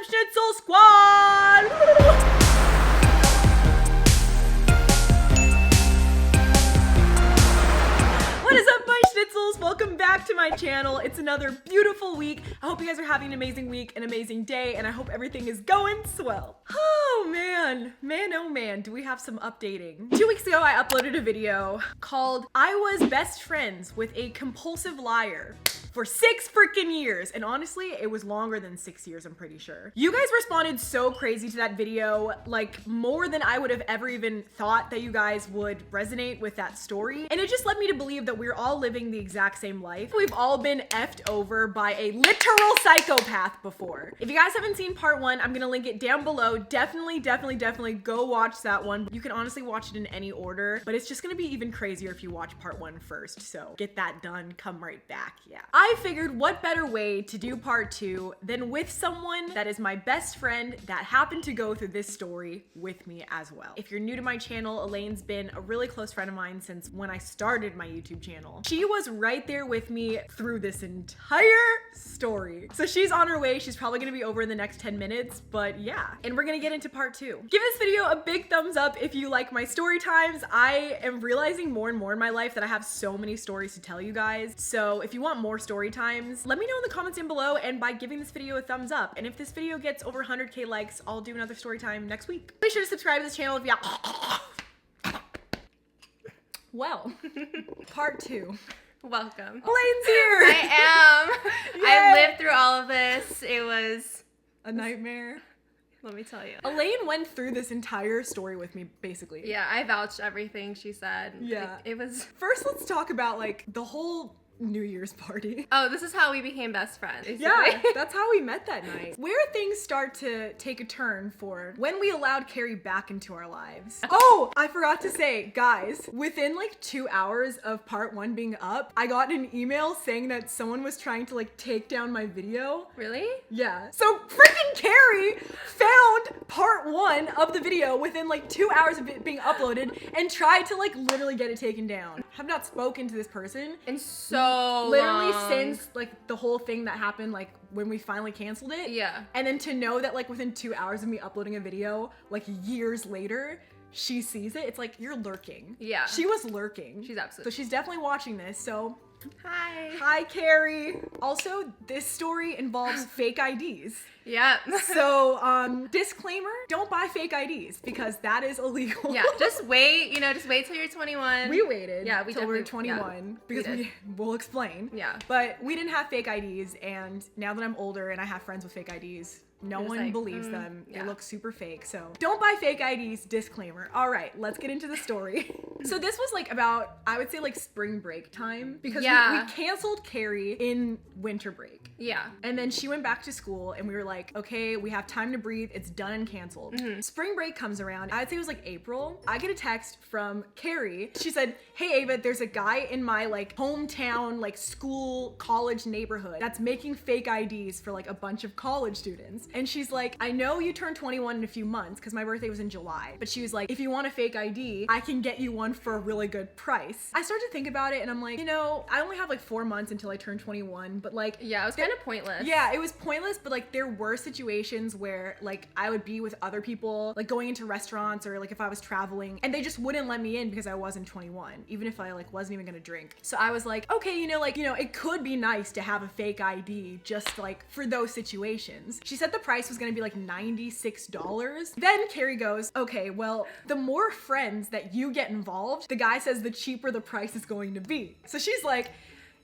Schnitzel Squad! What is up, my schnitzels? Welcome back to my channel. It's another beautiful week. I hope you guys are having an amazing week, an amazing day, and I hope everything is going swell. Oh man, oh man, do we have some updating? 2 weeks ago, I uploaded a video called I Was Best Friends with a Compulsive Liar for 6 freaking years. And honestly, it was longer than 6 years, I'm pretty sure. You guys responded so crazy to that video, like more than I would have ever even thought that you guys would resonate with that story. And it just led me to believe that we're all living the exact same life. We've all been effed over by a literal psychopath before. If you guys haven't seen part 1, I'm gonna link it down below. Definitely go watch that one. You can honestly watch it in any order, but it's just gonna be even crazier if you watch part 1 first. So get that done, come right back, yeah. I figured what better way to do part 2 than with someone that is my best friend that happened to go through this story with me as well. If you're new to my channel, Elaine's been a really close friend of mine since when I started my YouTube channel. She was right there with me through this entire story. So she's on her way. She's probably gonna be over in the next 10 minutes, but yeah. And we're gonna get into part 2. Give this video a big thumbs up if you like my story times. I am realizing more and more in my life that I have so many stories to tell you guys. So if you want more story times, let me know in the comments down below and by giving this video a thumbs up. And if this video gets over 100k likes, I'll do another story time next week. Be sure to subscribe to this channel if you well, part 2. Welcome. Elaine's here! I am. Yay. I lived through all of this. It was a nightmare. Let me tell you. Elaine went through this entire story with me, basically. Yeah, I vouched everything she said. Yeah. It was... First, let's talk about, like, the whole New Year's party. Oh, this is how we became best friends. Basically. Yeah, that's how we met that night. Where things start to take a turn for when we allowed Carrie back into our lives. Oh, I forgot to say, guys, within like 2 hours of part 1 being up, I got an email saying that someone was trying to like take down my video. Really? Yeah. So freaking Carrie found part 1 of the video within like 2 hours of it being uploaded and tried to like literally get it taken down. Have not spoken to this person And so literally long. since like the whole thing that happened like when we finally canceled it. Yeah. And then to know that like within 2 hours of me uploading a video, like years later, she sees it, it's like you're lurking. Yeah. She was lurking. She's absolutely. So she's definitely watching this. So Hi, Carrie. Also, this story involves fake IDs. Yeah. So, disclaimer, don't buy fake IDs because that is illegal. Yeah, just wait, just wait till you're 21. We waited Yeah, we till we were definitely- 21 yeah, because we did. we'll explain. Yeah. But we didn't have fake IDs, and now that I'm older and I have friends with fake IDs, no You're just one like, believes them. yeah. They look super fake. So don't buy fake IDs, disclaimer. All right, let's get into the story. So this was like about, I would say like spring break time because Yeah. we canceled Carrie in winter break. Yeah. And then she went back to school and we were like, okay, we have time to breathe. It's done and canceled. Spring break comes around. I'd say it was like April. I get a text from Carrie. She said, hey Ava, there's a guy in my like hometown, like school, college neighborhood that's making fake IDs for like a bunch of college students. And she's like, I know you turn 21 in a few months because my birthday was in July. But she was like, if you want a fake ID, I can get you one for a really good price. I started to think about it and I'm like, I only have like 4 months until I turn 21, but like, Yeah, it was kind of pointless. yeah, it was pointless, but like there were situations where like I would be with other people, like going into restaurants or like if I was traveling and they just wouldn't let me in because I wasn't 21, even if I like wasn't even gonna drink. So I was like, okay, it could be nice to have a fake ID just like for those situations. She said the price was gonna be like $96. Then Carrie goes, okay, well, the more friends that you get involved, the guy says the cheaper the price is going to be. So she's like,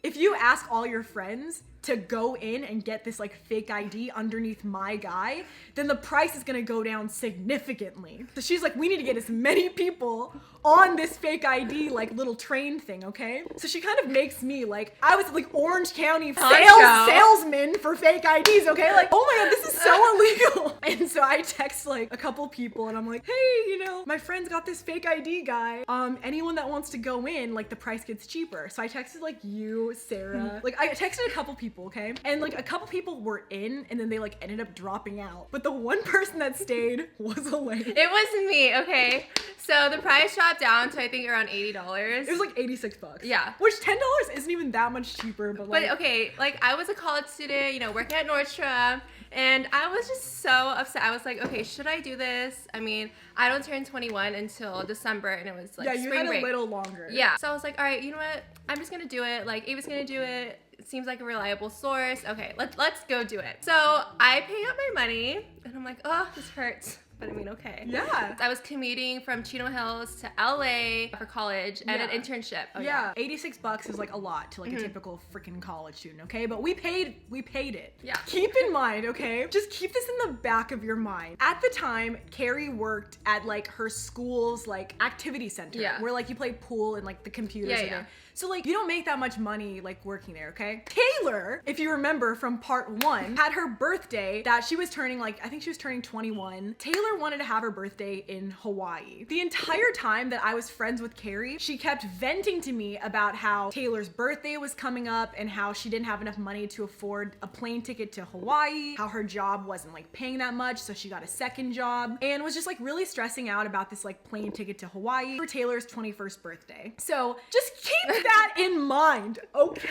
if you ask all your friends to go in and get this like fake ID underneath my guy, then the price is gonna go down significantly. So she's like, we need to get as many people on this fake ID like little train thing, okay? So she kind of makes me like, I was like Orange County salesman for fake IDs, okay? Like, oh my God, this is so illegal. And so I text like a couple people and I'm like, hey, my friend's got this fake ID guy. Anyone that wants to go in, like the price gets cheaper. So I texted like you, Sarah. Like I texted a couple people, okay? And like a couple people were in and then they like ended up dropping out. But the one person that stayed was Elaine. It was me, okay? So the price dropped down to I think around $80. It was like 86 bucks. Yeah. Which $10 isn't even that much cheaper, but like. But okay, like I was a college student, working at Nordstrom, And I was just so upset. I was like, okay, should I do this? I mean, I don't turn 21 until December, and it was like Yeah, you spring had break. a little longer. Yeah. So I was like, all right, you know what? I'm just gonna do it. Like, Ava's gonna do it. It seems like a reliable source. Okay, let's go do it. So I pay out my money, and I'm like, oh, this hurts. But I mean, okay. Yeah. I was commuting from Chino Hills to LA for college and an Yeah. internship. Oh, Yeah, $86 is like a lot to like a typical freaking college student, okay? But we paid it. Yeah. Keep in mind, okay? Just keep this in the back of your mind. At the time, Carrie worked at like her school's like activity center, Yeah. where like you play pool and like the computers Yeah, are yeah. there. So like you don't make that much money like working there, okay? Taylor, if you remember from part 1, had her birthday that she was turning like, I think she was turning 21. Taylor wanted to have her birthday in Hawaii. The entire time that I was friends with Carrie, she kept venting to me about how Taylor's birthday was coming up and how she didn't have enough money to afford a plane ticket to Hawaii, how her job wasn't like paying that much, so she got a second job, and was just like really stressing out about this like plane ticket to Hawaii for Taylor's 21st birthday. So just keep that in mind, okay?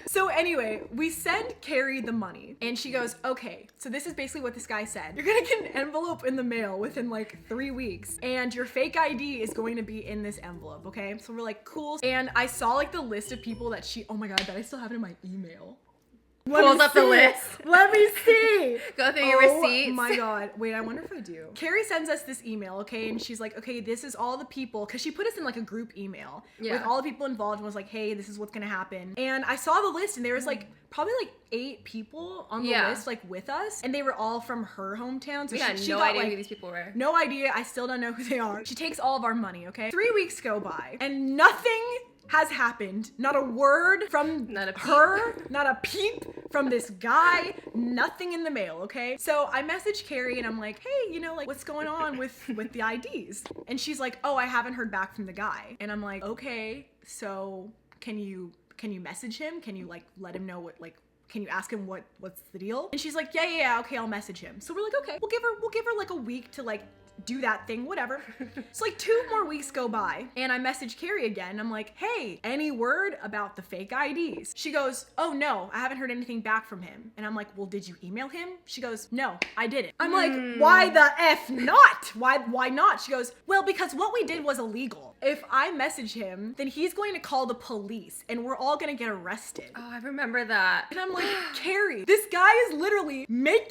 So anyway, we send Carrie the money and she goes, okay, so this is basically what this guy said. You're gonna get an envelope in the mail within like 3 weeks and your fake ID is going to be in this envelope, okay? So we're like, cool. And I saw like the list of people that oh my God, that I still have it in my email. Pulls up the list. Let me see. Go through your receipts. Oh my God. Wait, I wonder if I do. Carrie sends us this email, okay? And she's like, okay, this is all the people, because she put us in like a group email with all the people involved and was like, hey, this is what's gonna happen. And I saw the list and there was like probably like 8 people on the list like with us. And they were all from her hometown. So We had she no got, idea like, who these people were. no idea. I still don't know who they are. She takes all of our money, okay? 3 weeks go by and nothing has happened. Not a word from Not a peep. her, not a peep from this guy, nothing in the mail, okay? So I message Carrie and I'm like, hey, you know, like what's going on with the IDs? And she's like, oh, I haven't heard back from the guy. And I'm like, okay, so can you message him? Can you like let him know what like, can you ask him what's the deal? And she's like, yeah, okay, I'll message him. So we're like, okay, we'll give her like a week to like do that thing, whatever. So like 2 more weeks go by and I message Carrie again. I'm like, hey, any word about the fake IDs? She goes, oh no, I haven't heard anything back from him. And I'm like, well, did you email him? She goes, no, I didn't. I'm like, why the F not? Why not? She goes, well, because what we did was illegal. If I message him, then he's going to call the police and we're all gonna get arrested. Oh, I remember that. And I'm like, Carrie, this guy is literally making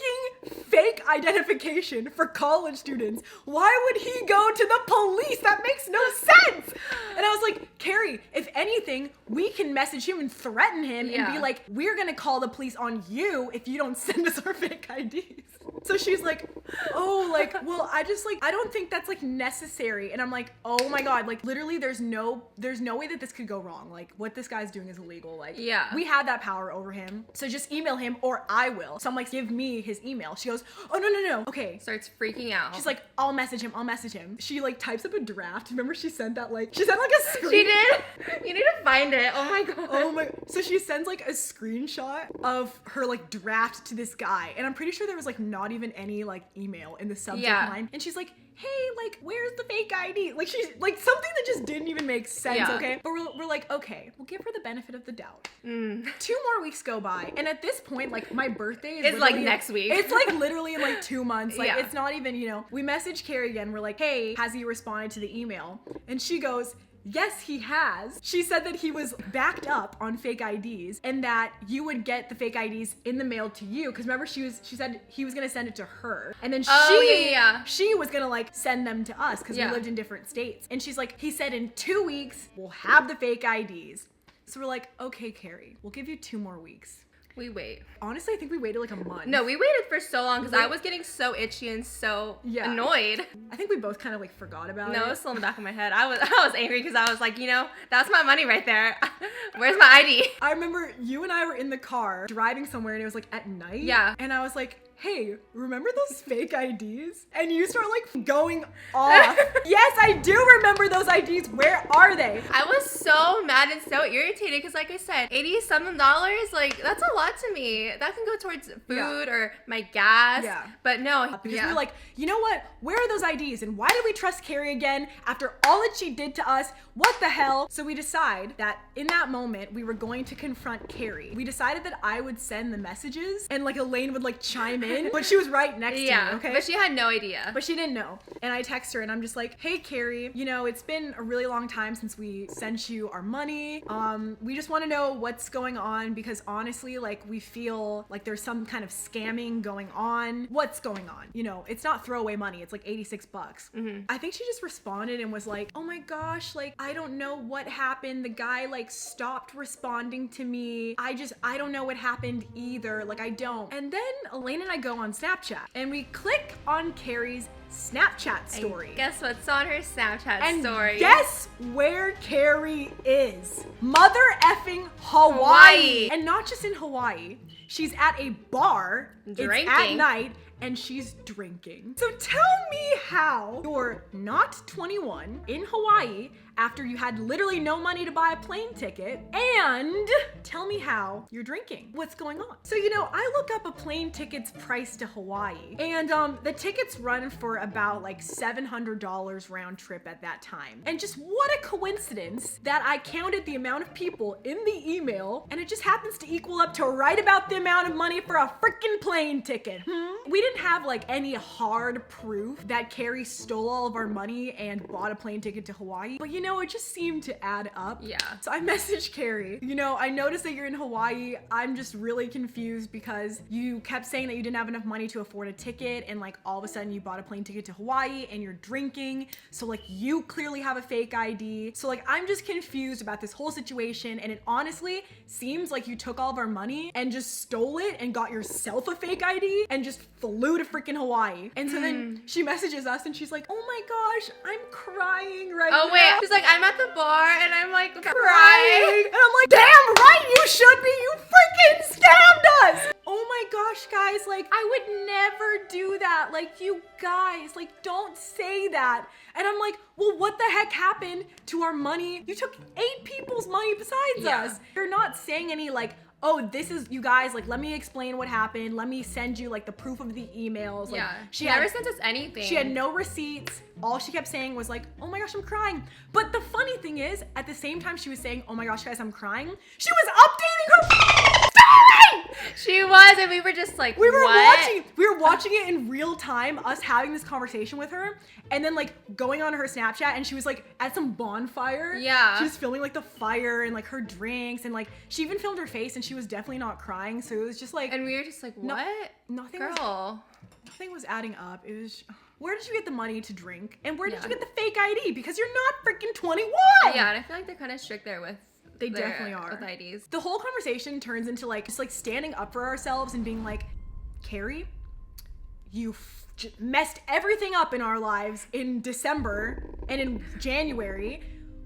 fake identification for college students. Why would he go to the police? That makes no sense. And I was like, Carrie, if anything, we can message him and threaten him and be like, we're gonna call the police on you if you don't send us our fake IDs. So she's like, oh, like, well, I don't think that's like necessary. And I'm like, oh my God, like literally there's no way that this could go wrong. Like what this guy's doing is illegal. Like we have that power over him. So just email him or I will. So I'm like, give me his email. She goes, oh no. Okay. Starts freaking out. She's like, I'll message him. She like types up a draft. Remember she sent like a screen. She did? You need to find it. Oh my God. Oh my, so she sends like a screenshot of her like draft to this guy. And I'm pretty sure there was like not even any like email in the subject line. And she's like, hey, like, where's the fake ID? Like she's like something that just didn't even make sense, okay? But we're like, okay, we'll give her the benefit of the doubt. 2 more weeks go by. And at this point, like my birthday is like next week. It's like literally in like 2 months. Like it's not even, you know, we message Carrie again. We're like, hey, has he responded to the email? And she goes, yes, he has. She said that he was backed up on fake IDs and that you would get the fake IDs in the mail to you. Cause remember she said he was gonna send it to her. And then she was gonna like send them to us cause we lived in different states. And she's like, he said in 2 weeks, we'll have the fake IDs. So we're like, okay, Carrie, we'll give you 2 more weeks. We wait. Honestly, I think we waited like a month. No, we waited for so long because I was getting so itchy and so annoyed. I think we both kind of like forgot about it. No, it was still in the back of my head. I was angry because I was like, you know, that's my money right there. Where's my ID? I remember you and I were in the car driving somewhere and it was like at night. Yeah. And I was like, hey, remember those fake IDs? And you start like going off. Yes, I do remember those IDs. Where are they? I was so mad and so irritated because, like I said, $80-something, like that's a lot to me. That can go towards food or my gas. Yeah. But no, Because we were like, you know what? Where are those IDs? And why did we trust Carrie again after all that she did to us? What the hell? So we decide that in that moment, we were going to confront Carrie. We decided that I would send the messages and like Elaine would like chime in, but she was right next to me, okay? But she had no idea. But she didn't know. And I text her and I'm just like, hey Carrie, you know, it's been a really long time since we sent you our money. We just want to know what's going on because honestly, like we feel like there's some kind of scamming going on. What's going on? You know, it's not throwaway money. It's like $86. I think she just responded and was like, oh my gosh, like I don't know what happened. The guy like stopped responding to me. I don't know what happened either. Like I don't. And then Elaine and I go on Snapchat and we click on Carrie's Snapchat story. And guess what's on her Snapchat And story? guess where Carrie is? Mother effing Hawaii. And not just in Hawaii. She's at a bar. Drinking. It's at night and she's drinking. So tell me how you're not 21 in Hawaii after you had literally no money to buy a plane ticket, and tell me how you're drinking. What's going on? So, you know, I look up a plane ticket's price to Hawaii, and the tickets run for about like $700 round trip at that time. And just what a coincidence that I counted the amount of people in the email, and it just happens to equal up to right about the amount of money for a freaking plane ticket. We didn't have like any hard proof that Carrie stole all of our money and bought a plane ticket to Hawaii, but you know, it just seemed to add up. Yeah. So I messaged Carrie, you know, I noticed that you're in Hawaii. I'm just really confused because you kept saying that you didn't have enough money to afford a ticket, and like all of a sudden you bought a plane ticket to Hawaii and you're drinking. So like you clearly have a fake ID. So like I'm just confused about this whole situation, and it honestly seems like you took all of our money and just stole it and got yourself a fake ID and just flew to freaking Hawaii. And so then she messages us and she's like, oh my gosh, I'm crying right now. Oh wait, she's like, I'm at the bar and I'm like crying. And I'm like, damn right you should be, you freaking scammed us. Oh my gosh, guys, like I would never do that. Like you guys, like don't say that. And I'm like, well, what the heck happened to our money? You took 8 people's money besides us. You're not saying any like, oh, this is, you guys, like, let me explain what happened. Let me send you, like, the proof of the emails. Like, she never sent us anything. She had no receipts. All she kept saying was, like, oh my gosh, I'm crying. But the funny thing is, at the same time she was saying, oh my gosh, guys, I'm crying, she was updating her story! She was, and we were just like, we were what? watching it in real time, us having this conversation with her, and then like going on her Snapchat, and she was like at some bonfire. Yeah. She was filming like the fire and like her drinks, and like she even filmed her face, and she was definitely not crying. So it was just like, and we were just like, what? Nothing was adding up. It was, where did you get the money to drink? And where did you get the fake ID? Because you're not freaking 21. Yeah, and I feel like they're kind of strict there with They definitely are. With IDs. The whole conversation turns into like just like standing up for ourselves and being like, Carrie, you messed everything up in our lives in December and in January.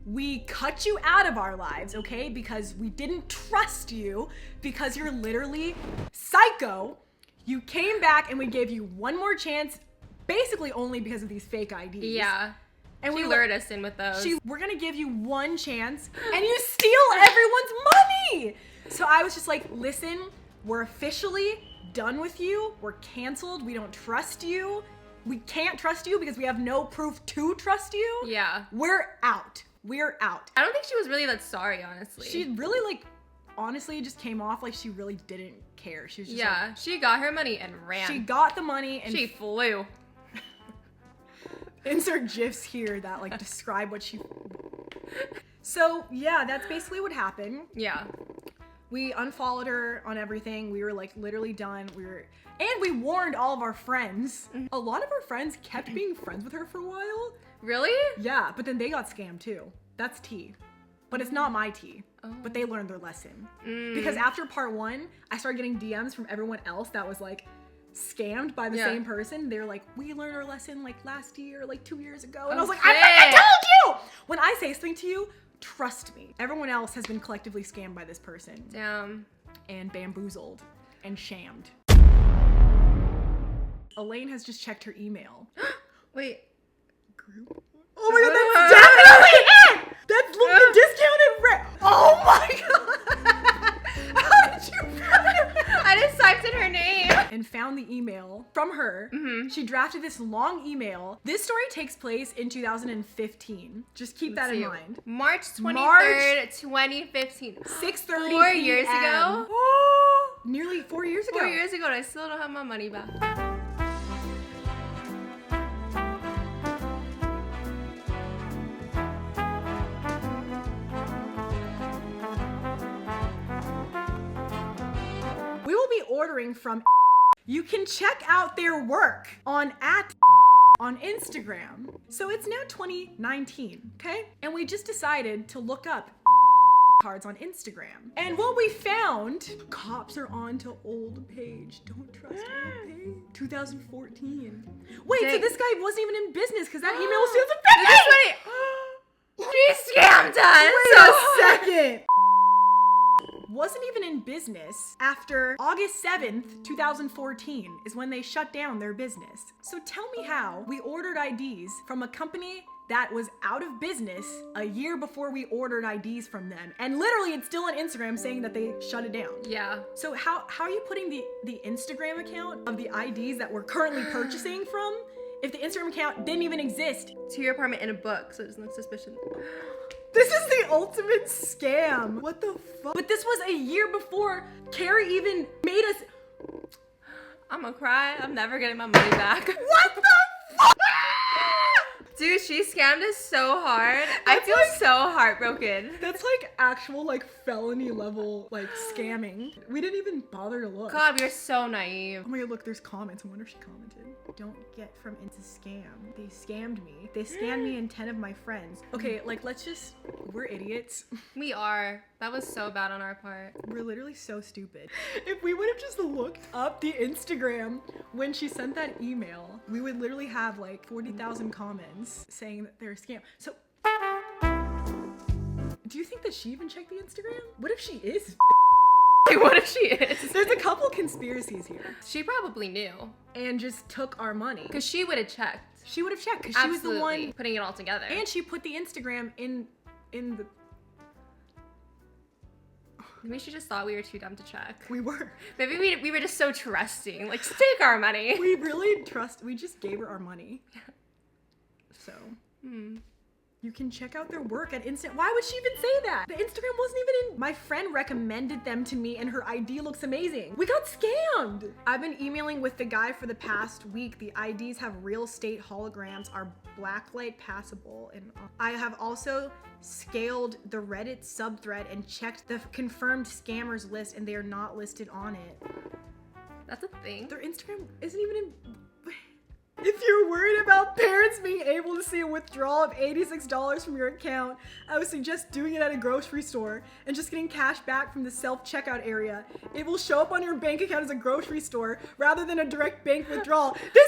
We cut you out of our lives, okay? Because we didn't trust you because you're literally psycho. You came back and we gave you one more chance, basically only because of these fake IDs. Yeah. And she lured us in with those. We're gonna give you one chance and you steal everyone's money. So I was just like, listen, we're officially done with you. We're canceled. We don't trust you. We can't trust you because we have no proof to trust you. Yeah. We're out. We're out. I don't think she was really that sorry, honestly. She really like, honestly just came off like she really didn't care. She was just like, she got her money and ran. She got the money and she flew. Insert GIFs here that like describe what she. So yeah, that's basically what happened. Yeah. We unfollowed her on everything. We were like literally done. And we warned all of our friends. A lot of our friends kept being friends with her for a while. Really? Yeah, but then they got scammed too. That's tea. But it's not my tea. Oh. But they learned their lesson. Because after part 1, I started getting DMs from everyone else that was like scammed by the same person. They're like, we learned our lesson like last year, like 2 years ago. And I was like, I told you! When I say something to you, trust me. Everyone else has been collectively scammed by this person. Damn. And bamboozled and shamed. Elaine has just checked her email. Wait. Group? Oh my god, that's definitely it! That's the discounted rate. Oh my god! How did you find it? I just typed in her name. And found the email from her. Mm-hmm. She drafted this long email. This story takes place in 2015. Just keep that in mind. March 23rd, 2015. 6:30 4 years ago? Oh, nearly 4 years ago. 4 years ago, and I still don't have my money back. We will be ordering from. You can check out their work on Instagram. So it's now 2019, okay? And we just decided to look up cards on Instagram. And what we found, cops are on to old page. Don't trust old page. 2014. Wait, so Dang. this guy wasn't even in business because that email was 2015. She scammed us. Wait a second. Wasn't even in business after August 7th, 2014 is when they shut down their business. So tell me how we ordered IDs from a company that was out of business a year before we ordered IDs from them. And literally it's still on Instagram saying that they shut it down. Yeah. So how are you putting the Instagram account of the IDs that we're currently purchasing from if the Instagram account didn't even exist? To your apartment in a book, so it doesn't look suspicious. This is the ultimate scam. What the fuck? But this was a year before Carrie even made us. I'm gonna cry. I'm never getting my money back. What the fuck? Dude, she scammed us so hard. I feel so heartbroken. That's like actual like felony level like scamming. We didn't even bother to look. God, we are so naive. Oh my god, look, there's comments. I wonder if she commented. Don't get from into scam. They scammed me. They scammed me and 10 of my friends. Okay, like we're idiots. We are. That was so bad on our part. We're literally so stupid. If we would have just looked up the Instagram when she sent that email, we would literally have like 40,000 comments saying that they're a scam. So, do you think that she even checked the Instagram? What if she is? What if she is? There's a couple conspiracies here. She probably knew. And just took our money. Because she would have checked. She would have checked because she was the Absolutely. one. Putting it all together. And she put the Instagram in the. We should just thought we were too dumb to check. We were. Maybe we were just so trusting. Like, just take our money. We really we just gave her our money. So. You can check out their work at Instant. Why would she even say that? The Instagram wasn't even in. My friend recommended them to me and her ID looks amazing. We got scammed. I've been emailing with the guy for the past week. The IDs have real estate holograms, are blacklight passable. And I have also scaled the Reddit subthread and checked the confirmed scammers list and they are not listed on it. That's a thing. Their Instagram isn't even in. If you're worried about parents being able to see a withdrawal of $86 from your account, I would suggest doing it at a grocery store and just getting cash back from the self-checkout area. It will show up on your bank account as a grocery store rather than a direct bank withdrawal. This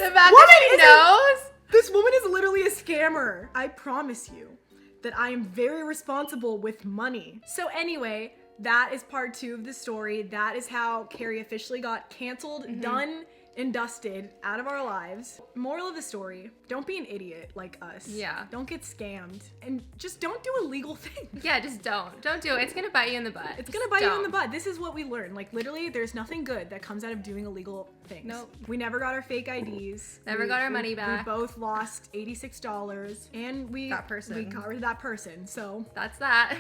woman is literally a scammer. I promise you that I am very responsible with money. So anyway, that is part 2 of the story. That is how Carrie officially got canceled, done, and dusted out of our lives. Moral of the story, don't be an idiot like us. Yeah. Don't get scammed. And just don't do illegal things. Yeah, just don't. Don't do it. It's gonna bite you in the butt. It's gonna bite you in the butt. This is what we learned. Like literally, there's nothing good that comes out of doing illegal things. Nope. We never got our fake IDs. Never got our money back. We both lost $86 and we got rid of that person. So that's that.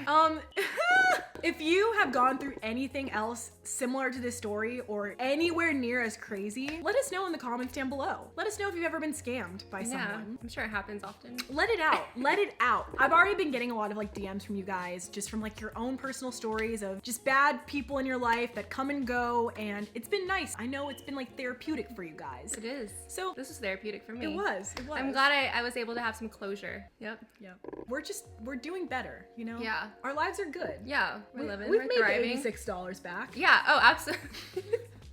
If you have gone through anything else similar to this story or anywhere near as crazy, let us know in the comments down below. Let us know if you've ever been scammed by someone. I'm sure it happens often. Let it out. Let it out. I've already been getting a lot of like DMs from you guys just from like your own personal stories of just bad people in your life that come and go, and it's been nice. I know it's been like therapeutic for you guys. It is. So this was therapeutic for me. It was. I'm glad I was able to have some closure. Yep. We're doing better, you know? Yeah. Our lives are good. Yeah. We're living. We've we're made thriving. $86 back. Yeah. Oh, absolutely.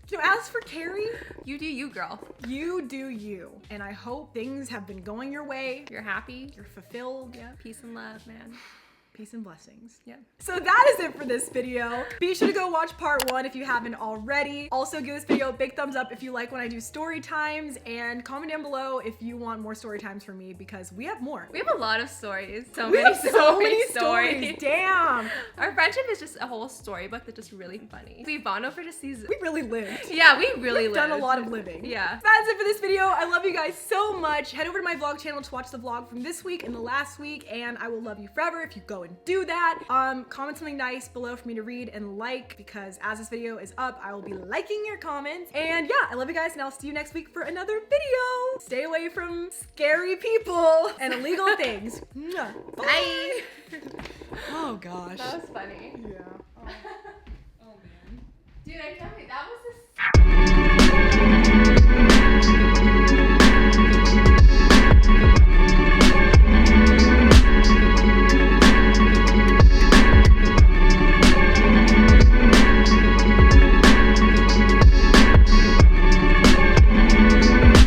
So as for Carrie, you do you, girl. You do you. And I hope things have been going your way. You're happy. You're fulfilled. Yeah. Peace and love, man. Peace and blessings. Yeah. So that is it for this video. Be sure to go watch part 1 if you haven't already. Also give this video a big thumbs up if you like when I do story times, and comment down below if you want more story times from me, because we have more. We have a lot of stories. We many have so many stories. Damn. Our friendship is just a whole storybook that's just really funny. We bond over just these. We really lived. Yeah, we really We've lived. done a lot of living. Yeah. That's it for this video. I love you guys so much. Head over to my vlog channel to watch the vlog from this week and the last week, and I will love you forever if you go and do that. Comment something nice below for me to read and like, because as this video is up, I will be liking your comments. And yeah, I love you guys, and I'll see you next week for another video. Stay away from scary people and illegal things. Mwah. Bye. Oh gosh. That was funny. Yeah. Oh man. Dude, I can't wait. That was the